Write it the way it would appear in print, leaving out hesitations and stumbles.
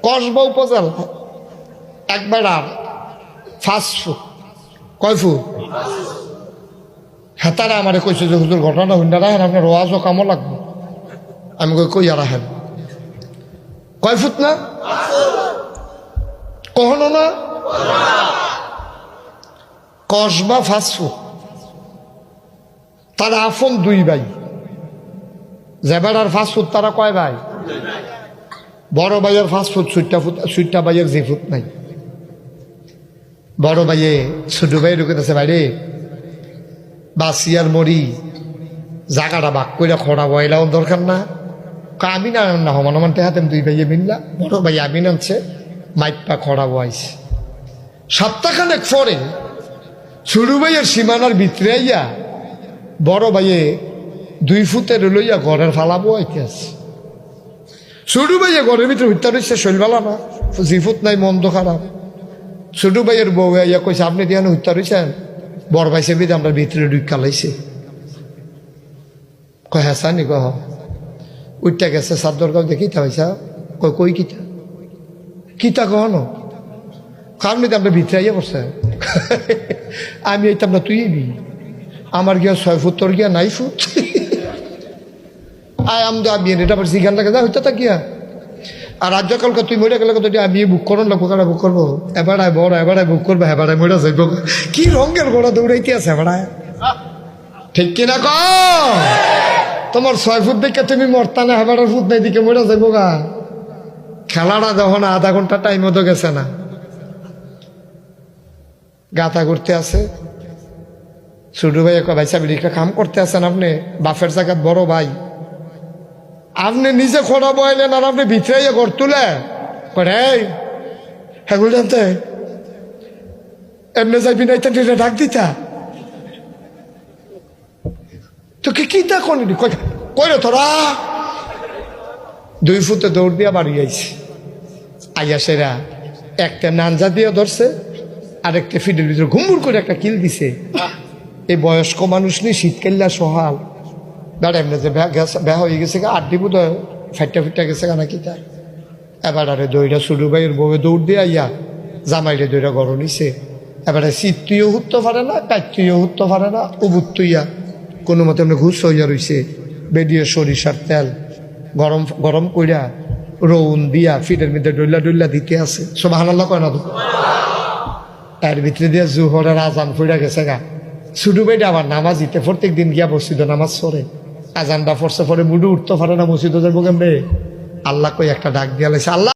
কসবা উপজেলা একবার আর 5 ফুট কয় ফুট হ্যাঁ তারা আমারে কইছে যে হুজুর ঘটনা হইনা রাখেন আপনার ওয়াজও কামও লাগবে। আমি কই আর রাখেন কয় ফুট না কখনো না কসবা 5 ফুট। তারা আফন 2 ভাই জেবার আর 5 ফুট তারা কয় ভাই বড় ভাইয়ের 5 ফুট সুইটটা ভাইয়ের যে ফুট নাই। বড় ভাইয়ে ছোট ভাই ঢুকেছে বাইরে বাসিয়ার মরি জায়গাটা বাক করে খড়া বয়লাও দরকার না আমি না না হমান হমান হাতেন 2 ভাইয়ে মিললা বড় ভাই আমি নামছে মাইপা খড়া বয়স সপ্তাহখানেক পরে ছোট ভাইয়ের সীমানার ভিতরে আইয়া বড় ভাইয়ে 2 ফুটের লইয়া ঘরের ফালাবো আইতে আছে। ছোট ভাইয়া ঘরের ভিতরে হত্যা রয়েছে শৈলবালা না 2 ফুট নাই মন্দ খারাপ। ছোট ভাইয়ের বউ ইয়া কইছে আপনি দিয়ে হত্যা রয়েছেন বড় ভাই সে বিধে আমরা ভিতরে ঢুকা লাইছে কয় হ্যাঁ সানি কহ উঠটা গেছে সাদ্দর গাও দেখি তা হয়েছা কয় কই কিতা কিতা কহনো আপনি তো আমরা ভিতরে আইয়া পড়ছে আমি এইতাম না তুই এবি আমার গিয়া 6 ফুট তোর গিয়া 9 ফুট আয় আমি এটা পারছি গান লাগে যা হইতে থাকিয়া আর রাজ্য কালকে তুই মরে গেলে তুই আমি বুক করো না কোকাটা বুক করবো এবারায় বড় এবারায় বুক করবো এবারায় মরে যাইব কি রঙের ঘোড়া দৌড়াইতে আছে এবারায় ঠিক কিনা ক তোমার 6 ফুট দেখে তুমি মরতা না এবারের ফুট নাই দিকে মরে যাইব গা খেলাটা যখন আধা ঘন্টা টাইম তো গেছে না গাতা করতে আছে ছোট ভাই ভাই সাবিরিকা কাম করতে আছেন আপনি বাফের জায়গাত বড় ভাই আপনি নিজে খোড়া বয়লেন আর আপনি ভিতরে ঘর তুলে হ্যাঁ জানতে এমনি যাইবি না এটা ডাক দিতা তো কি তা কোন কইরে তোরা 2 ফুটে দৌড় দিয়া বাড়ি আইছে আইয়া সেরা একটা নানজা দিয়ে ধরছে আর একটা ফিডের ভিতরে ঘুমুর করে একটা কিল দিছে। এই বয়স্ক মানুষ নিয়ে শীতকাল্লা সহাল দাঁড়া এমনি যে ব্যাহ হয়ে গেছে আড্ডি বোধ ফিটা গেছে নাকি তা এবার আরে দইটা ছোট ভাইয়ের বউয়ে দৌড় দিয়ে আইয়া জামাইরে দইটা গরম নিছে এবারে শীত তুইও হুততে পারে না কাজ তুইও হুততে পারে না উবুত তুইয়া কোনো মতে এমনি ঘুষ হইয়া রইছে বেডিয়ে সরিষার তেল গরম গরম কইরা রৌন দিয়া ফিটের মধ্যে ডইলা দিতে আছে সুবহানাল্লাহ কয় না তো এর ভিতরে দিয়ে জোহরের আজান ফুইরা গেছে গা ছোট ভাইটা আবার নামাজ দিতে প্রত্যেক দিন গিয়া মসজিদে নামাজ পড়ে আজানটা পড়ছে পরে মুডু উঠতে পারে না মসজিদে যাবো কেমনে আল্লাহ কই একটা ডাক দিয়া লাইছে আল্লাহ